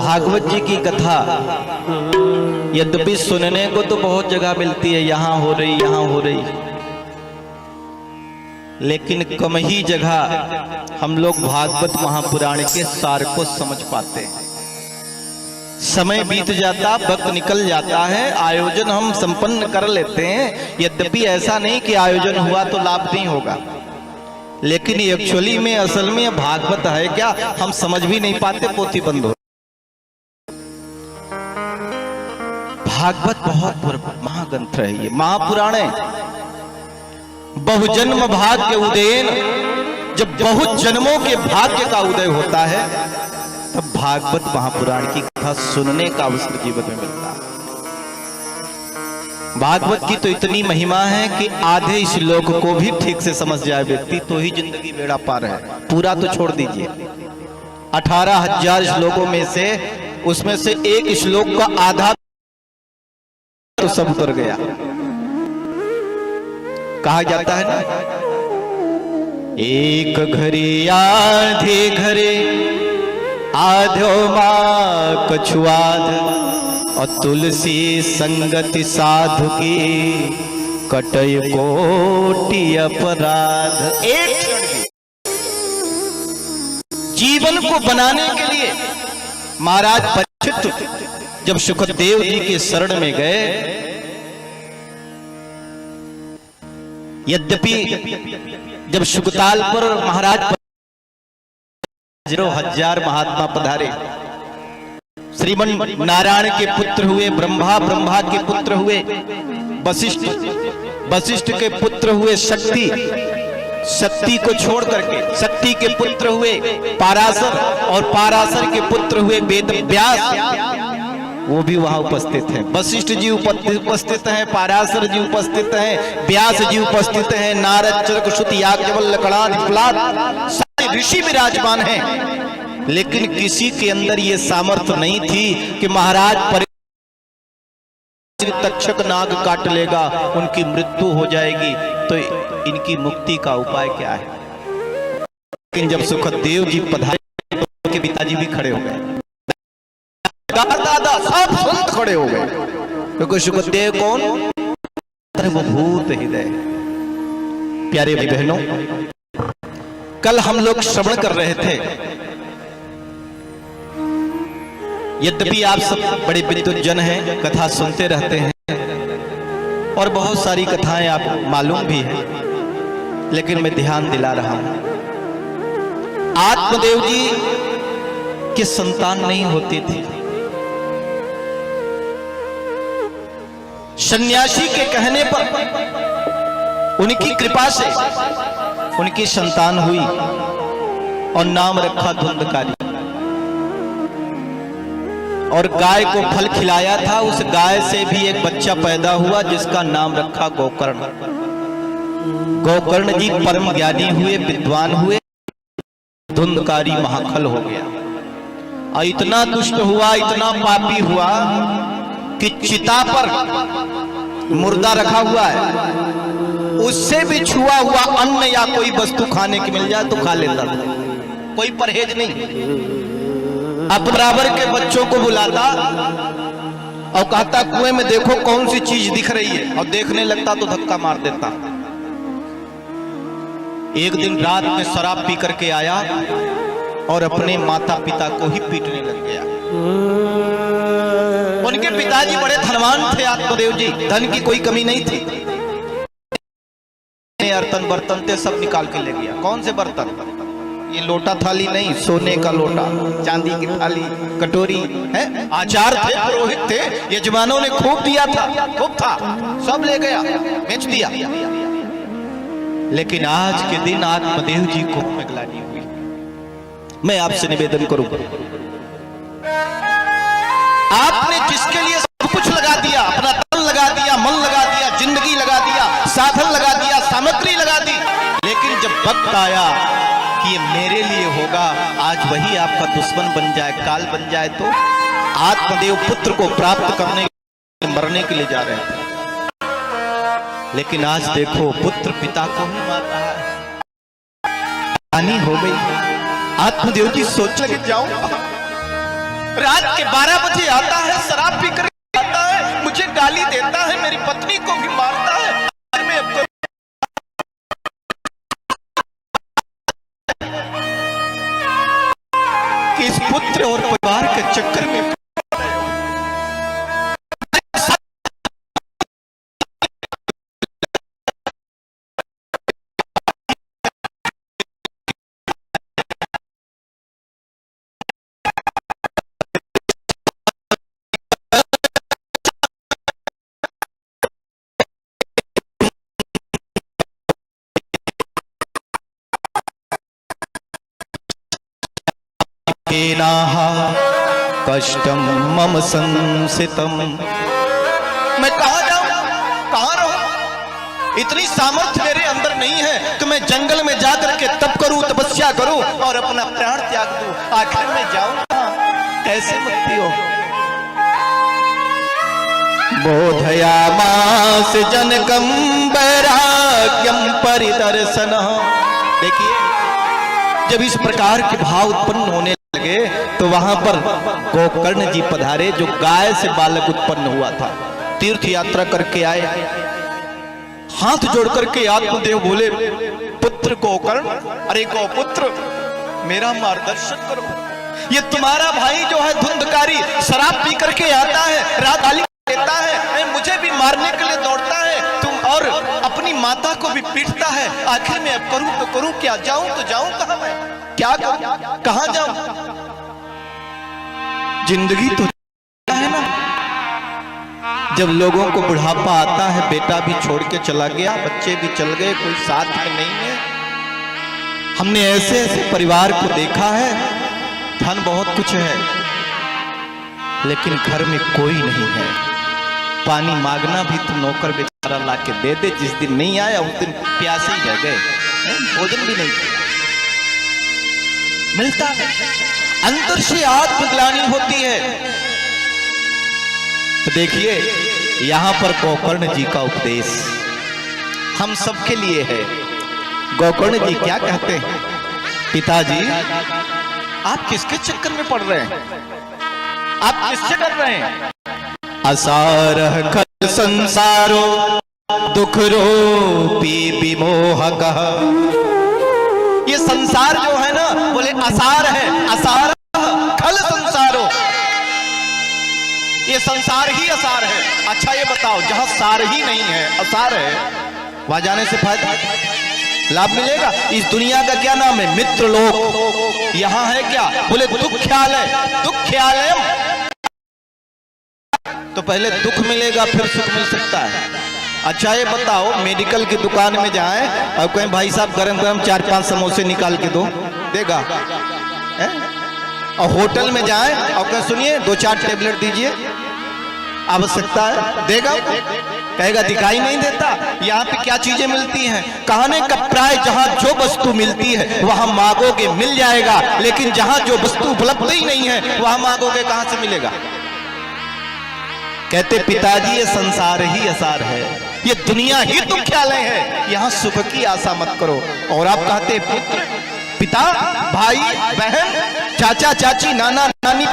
भागवत जी की कथा यद्यपि सुनने को तो बहुत जगह मिलती है, यहाँ हो रही यहाँ हो रही, लेकिन कम ही जगह हम लोग भागवत महापुराण के सार को समझ पाते हैं। समय बीत जाता, वक्त निकल जाता है, आयोजन हम संपन्न कर लेते हैं। यद्यपि ऐसा नहीं कि आयोजन हुआ तो लाभ नहीं होगा, लेकिन एक्चुअली में असल में भागवत है क्या हम समझ भी नहीं पाते, पोथी बंद हो। भागवत बहुत महाग्रंथ है, ये महापुराण है। बहुजन्म भाग्य उदयन, जब बहुत जन्मों के भाग्य का उदय होता है तब भागवत महापुराण की कथा सुनने का अवसर जीवन में मिलता है। भागवत की तो इतनी महिमा है कि आधे श्लोक को भी ठीक से समझ जाए व्यक्ति तो ही जिंदगी बेड़ा पार है। पूरा तो छोड़ दीजिए, 18,000 श्लोकों में से उसमें से एक श्लोक का आधा तो सब उतर गया। कहा जाता है ना, एक घरे आधे घरे आधो माँ कछुआध, और तुलसी संगति साधु की कटय कोटि अपराध। एक क्षण जीवन को बनाने के लिए महाराज परीक्षित जब सुखदेव जी के शरण में गए, यद्यपि जब सुखताल पर महाराज 0,000 महात्मा पधारे, श्रीमन नारायण के पुत्र हुए ब्रह्मा, ब्रह्मा के पुत्र हुए वशिष्ठ, वशिष्ठ के पुत्र हुए शक्ति, शक्ति को छोड़ करके शक्ति के पुत्र हुए पाराशर, और पाराशर के पुत्र हुए वेद व्यास, वो भी वहां उपस्थित हैं। वशिष्ठ जी उपस्थित हैं, पाराशर जी उपस्थित हैं, व्यास जी उपस्थित हैं, नारद, चरक, श्रुति, याज्ञवल्क्य, लकड़ाद, प्रहलाद, सारे ऋषि विराजमान हैं। लेकिन किसी के अंदर ये सामर्थ्य नहीं थी कि महाराज तक्षक नाग काट लेगा, उनकी मृत्यु हो जाएगी, तो इनकी मुक्ति का उपाय क्या है। लेकिन जब सुखदेव जी पधारे तो उनके पिताजी भी खड़े हो गए, दादा सब संत खड़े हो गए, क्योंकि सुखदेव कौन, वो भूत हृदय। प्यारे बहनों, कल हम लोग श्रवण कर रहे थे, यद्यपि आप सब बड़े विद्वत जन हैं, कथा सुनते रहते हैं और बहुत सारी कथाएं आप मालूम भी है, लेकिन मैं ध्यान दिला रहा हूं। आत्मदेव जी की संतान नहीं होती थी, सन्यासी के कहने पर उनकी कृपा से उनकी संतान हुई और नाम रखा धुंधकारी। और गाय को फल खिलाया था, उस गाय से भी एक बच्चा पैदा हुआ जिसका नाम रखा गोकर्ण। गोकर्ण जी परम ज्ञानी हुए, विद्वान हुए, धुंधकारी महाखल हो गया और इतना दुष्ट हुआ, इतना पापी हुआ कि चिता पर मुर्दा रखा हुआ है, उससे भी छुआ हुआ अन्न या कोई वस्तु खाने की मिल जाए तो खा लेता था, कोई परहेज नहीं। अब बराबर के बच्चों को बुलाता और कहता कुएं में देखो कौन सी चीज दिख रही है, और देखने लगता तो धक्का मार देता। एक दिन रात में शराब पी करके आया और अपने माता पिता को ही पीटने लग गया। उनके पिताजी बड़े धनवान थे, आत्मदेव जी, धन की कोई कमी नहीं थी। बर्तन बर्तन थे सब निकाल के ले गया। कौन से बर्तन, ये लोटा थाली नहीं, सोने का लोटा, चांदी की थाली, कटोरी है, आचार थे, पुरोहित थे, यजमानों ने खूब दिया था, खूब था, सब ले गया, बेच दिया। लेकिन आज के दिन आत्मदेव जी को ग्लानि हुई। मैं आपसे निवेदन करूं, आपने जिसके लिए सब कुछ लगा दिया, अपना तन लगा दिया, मन लगा दिया, जिंदगी लगा दिया, साधन लगा दिया, सामग्री लगा दी, लेकिन जब वक्त आया कि ये मेरे लिए होगा, आज वही आपका दुश्मन बन जाए, काल बन जाए, तो आत्मदेव पुत्र को प्राप्त करने मरने के लिए जा रहे थे। लेकिन आज देखो पुत्र पिता को ही मार रहा है, हानि हो गई। आत्मदेव जी सोच लगे जाऊंगा, रात के 12 बजे आता है, शराब पी कर आता है, मुझे गाली देता है, मेरी पत्नी को भी मारता है। मैं अब कि इस पुत्र और परिवार के चक्कर में कष्टम मम संसितम। मैं कहां जाऊं, कहां रहूं? इतनी सामर्थ्य मेरे अंदर नहीं है कि मैं जंगल में जाकर के तप करूं, तपस्या करूं और अपना प्राण त्याग दूं। आखिर में जाऊं कहां, कैसे मुक्ति हो? बोधयामास जनकम वैराग्यम परिदर्शन। देखिए, जब इस प्रकार के भाव उत्पन्न होने लगे तो वहां पर गोकर्ण जी पधारे, जो गाय से बालक उत्पन्न हुआ था। तीर्थ यात्रा करके आए, हाथ जोड़ करके आत्मदेव बोले, पुत्र गोकर्ण, अरे गोपुत्र मेरा मार्गदर्शन करो। ये तुम्हारा भाई जो है धुंधकारी, शराब पी करके आता है, रात गाली देता है, मुझे भी मारने के लिए दौड़ता है, तुम और अपनी माता को भी पीटता है। आखिर में अब करूं तो करूं क्या, जाऊं तो जाऊं कहां, मैं क्या करूं, कहां जाऊं? जिंदगी तो है ना, जब लोगों को बुढ़ापा आता है, बेटा भी छोड़ के चला गया, बच्चे भी चल गए, कोई साथ में नहीं है। हमने ऐसे ऐसे परिवार को देखा है, धन बहुत कुछ है लेकिन घर में कोई नहीं है। पानी मांगना भी तो नौकर बेचारा लाके दे दे, जिस दिन नहीं आया उस दिन प्यासे ही रह गए, भोजन भी नहीं मिलता। अंदर से आत्मग्लानि होती है। तो देखिए, यहां पर गोकर्ण जी का उपदेश हम सबके लिए है। गोकर्ण जी क्या कहते हैं, पिताजी आप किसके चक्कर में पड़ रहे हैं, आप किससे डर रहे हैं? असारः खल संसारो दुख रूपी विमोहकः। ये संसार जो है ना, बोले असार है, असार खल संसारो, ये संसार ही असार है। अच्छा ये बताओ, जहां सार ही नहीं है, असार है, वहां जाने से फायदा लाभ मिलेगा? इस दुनिया का क्या नाम है, मित्र लोक। यहां है क्या, बोले दुख्यालय, दुख्यालय। तो पहले दुख मिलेगा फिर सुख मिल सकता है। अच्छा ये बताओ, मेडिकल की दुकान में जाएं और कहें भाई साहब गरम गरम 4-5 समोसे निकाल के दो, देगा? और होटल में जाएं और कहें सुनिए 2-4 टेबलेट दीजिए, आवश्यकता है, देगा? कहेगा दिखाई नहीं देता। यहाँ पे क्या चीजें मिलती हैं? कहने का प्राय जहां जो वस्तु मिलती है वहां मांगोगे मिल जाएगा, लेकिन जहां जो वस्तु उपलब्ध ही नहीं है वहां मांगोगे कहां से मिलेगा? कहते पिताजी ये संसार ही असार है, ये दुनिया ही दुख्यालय है, यहाँ सुख की आशा मत करो। और आप कहते पुत्र, पिता, भाई, बहन, चाचा चाची, नाना नानी,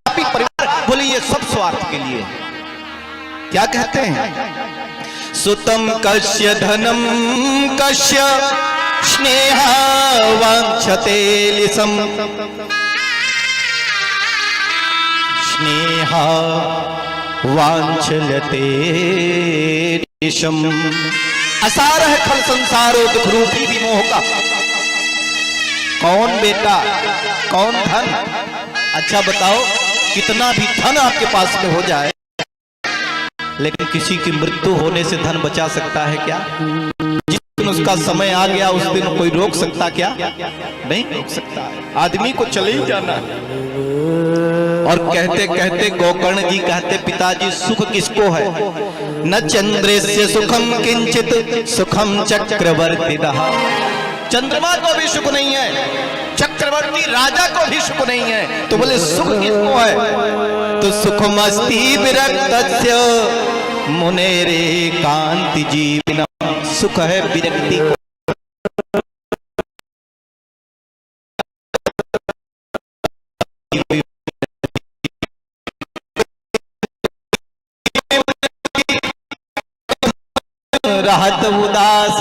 परिवार, बोले ये सब स्वार्थ के लिए। क्या कहते हैं? सुतम कस्य धनम कस्य स्नेहा वांछते लिसम। स्नेहा वांछलते निशम। असार है खल संसारो दुख रूपी विमोह का। कौन बेटा, कौन धन? अच्छा बताओ, कितना भी धन आपके पास में हो जाए, लेकिन किसी की मृत्यु होने से धन बचा सकता है क्या? जिस दिन उसका समय आ गया उस दिन कोई रोक सकता क्या? नहीं रोक सकता, आदमी को चले ही जाना है। और कहते कहते गोकर्ण जी कहते पिताजी सुख किसको है? न चंद्रस्य सुखम किंचित सुखम चक्रवर्ती रहा। चंद्रमा को भी सुख नहीं है, चक्रवर्ती राजा को भी सुख नहीं है, तो बोले सुख किसको है? तो सुखमस्ति विरक्तस्य मुनेरे कांति जीवनम। सुख है विरक्ति को। रहत उदास,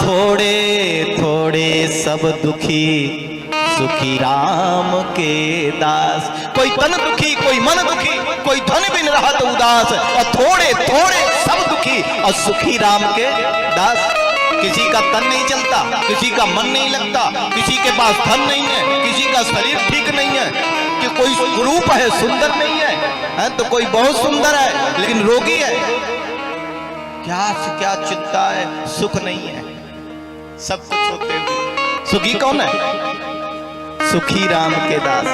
थोड़े थोड़े सब दुखी, सुखी राम के दास। कोई तन दुखी, कोई मन दुखी, कोई धन बिन रहत उदास, और थोड़े थोड़े सब दुखी और सुखी राम के दास। किसी का तन नहीं चलता, किसी का मन नहीं लगता, किसी के पास धन नहीं है, किसी का शरीर ठीक नहीं है, कि कोई रूप है सुंदर नहीं है, तो कोई बहुत सुंदर है लेकिन रोगी है। क्या चिंता है, सुख नहीं है। सब कुछ होते हुए सुखी कौन है? सुखी राम के दास।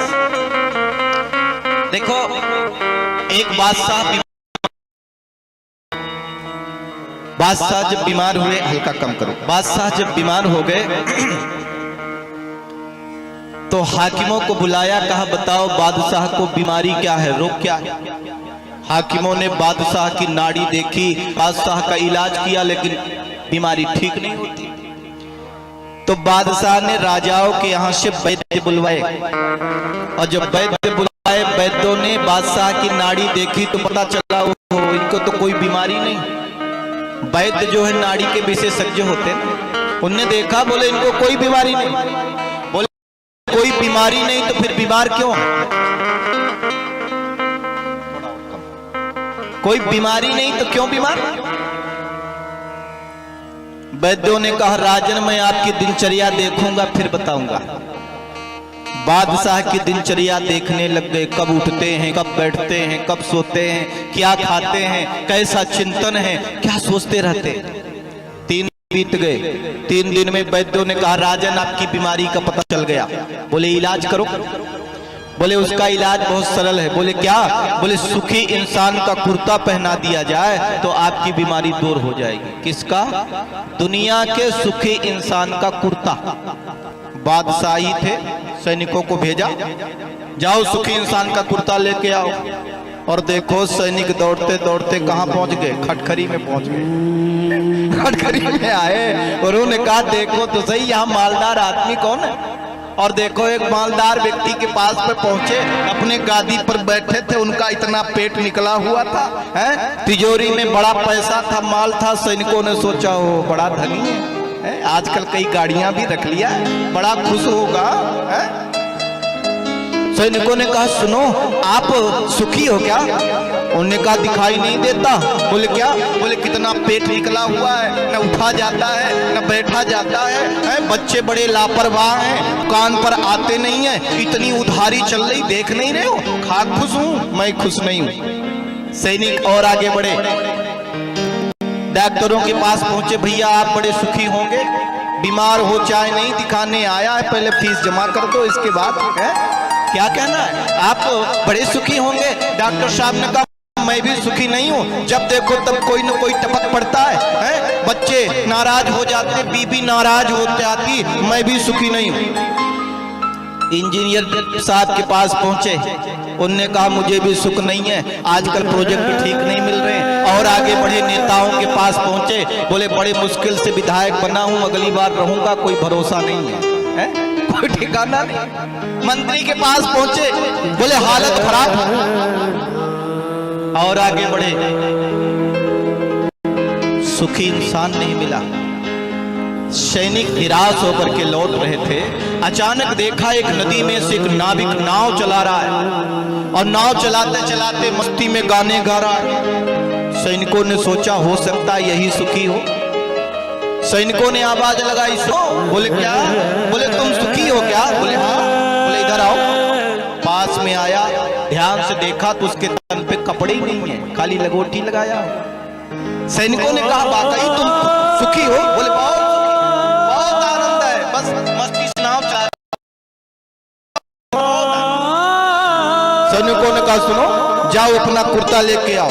देखो, एक बादशाह जब बीमार हुए, हल्का कम करो, बादशाह जब बीमार हो गए तो हाकिमों को बुलाया, कहा बताओ बादशाह को बीमारी क्या है, रोग क्या है। हाकिमों ने बादशाह की नाड़ी देखी, बादशाह का इलाज किया, लेकिन बीमारी ठीक नहीं होती। तो बादशाह ने राजाओं के यहाँ से वैद्य बुलवाए, और जब वैद्य बुलवाए, वैद्यों ने बादशाह की नाड़ी देखी तो पता चला इनको तो कोई बीमारी नहीं। वैद्य जो है नाड़ी के विशेषज्ञ होते हैं, उनने देखा, बोले इनको कोई बीमारी नहीं। बोले कोई बीमारी नहीं तो फिर बीमार क्यों? कोई बीमारी नहीं तो क्यों बीमार? वैद्यों ने कहा राजन मैं आपकी दिनचर्या देखूंगा फिर बताऊंगा। बादशाह की दिनचर्या देखने लग गए, कब उठते हैं, कब बैठते हैं, कब सोते हैं, क्या खाते हैं, कैसा चिंतन है, क्या सोचते रहते। 3 बीत गए। 3 दिन में वैद्यों ने कहा राजन आपकी बीमारी का पता चल गया। बोले इलाज करो। बोले उसका इलाज बहुत सरल है। बोले क्या? बोले सुखी इंसान का कुर्ता पहना दिया जाए तो आपकी बीमारी दूर हो जाएगी। किसका? दुनिया के सुखी इंसान का कुर्ता। बादशाही थे, सैनिकों को भेजा, जाओ सुखी इंसान का कुर्ता लेके आओ। और देखो सैनिक दौड़ते दौड़ते कहाँ पहुंच गए? खटखरी में पहुंच गए। खटखरी में आए और उन्होंने कहा देखो तो सही यहाँ मालदार आदमी कौन है। और देखो एक मालदार व्यक्ति के पास पे पहुंचे, अपने गादी पर बैठे थे, उनका इतना पेट निकला हुआ था, हैं? तिजोरी में बड़ा पैसा था, माल था। सैनिकों ने सोचा हो बड़ा धनी है, आजकल कई गाड़ियां भी रख लिया, बड़ा खुश होगा। सैनिकों ने कहा सुनो आप सुखी हो क्या? उन्होंने कहा दिखाई नहीं देता। बोले क्या? बोले कितना पेट निकला हुआ है, न उठा जाता है न बैठा जाता है, बच्चे बड़े लापरवाह हैं, दुकान पर आते नहीं है, इतनी उधारी चल रही देख नहीं रहे हो? खा खुश हूं, मैं खुश नहीं हूं। सैनिक और आगे बढ़े, डॉक्टरों के पास पहुंचे, भैया आप बड़े सुखी होंगे, बीमार हो चाहे नहीं, दिखाने आया है, पहले फीस जमा कर दो, इसके बाद है क्या कहना है, आप बड़े सुखी होंगे। डॉक्टर साहब ने कहा मैं भी सुखी नहीं हूँ, जब देखो तब कोई न कोई टपक पड़ता है? बच्चे नाराज हो जाते, बीबी नाराज हो जाती, मैं भी सुखी नहीं हूँ। इंजीनियर साहब के पास पहुंचे, उनने कहा मुझे भी सुख नहीं है, आजकल प्रोजेक्ट ठीक नहीं मिल रहे। और आगे बढ़े, नेताओं के पास पहुंचे, बोले बड़े मुश्किल से विधायक बना हूं, अगली बार रहूंगा, कोई भरोसा नहीं है, कोई ठिकाना नहीं। मंत्री के पास पहुंचे, बोले हालत खराब है। और आगे बढ़े, सुखी इंसान नहीं मिला। सैनिक निराश होकर के लौट रहे थे, अचानक देखा एक नदी में से एक नाविक नाव चला रहा है, और नाव चलाते चलाते मस्ती में गाने गा रहा है। सैनिकों ने सोचा हो सकता है यही सुखी हो। सैनिकों ने आवाज लगाई, सो बोले क्या? बोले तुम सुखी हो क्या? बोले हाँ। बोले इधर आओ। पास में आया, ध्यान से देखा तो उसके तन पे कपड़े ही नहीं है, खाली लगोटी लगाया। सैनिकों ने कहा वाकई तुम सुखी हो? बोले बहुत आनंद है, बस मस्ती से नाव चला। सैनिकों ने कहा सुनो जाओ अपना कुर्ता लेके आओ।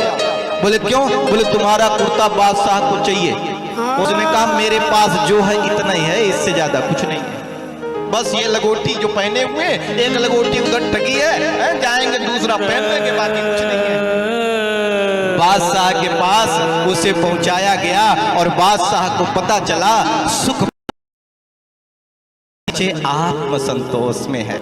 बोले क्यों? बोले तुम्हारा कुर्ता बादशाह को चाहिए। उसने कहा मेरे पास जो है इतना ही है, इससे ज्यादा कुछ नहीं है, बस ये लगोटी जो पहने हुए, एक लगोटी उधर टकी है, जाएंगे दूसरा पहन लेंगे, बाकी कुछ नहीं है। बादशाह के पास उसे पहुंचाया गया और बादशाह को पता चला सुख आत्म संतोष में है।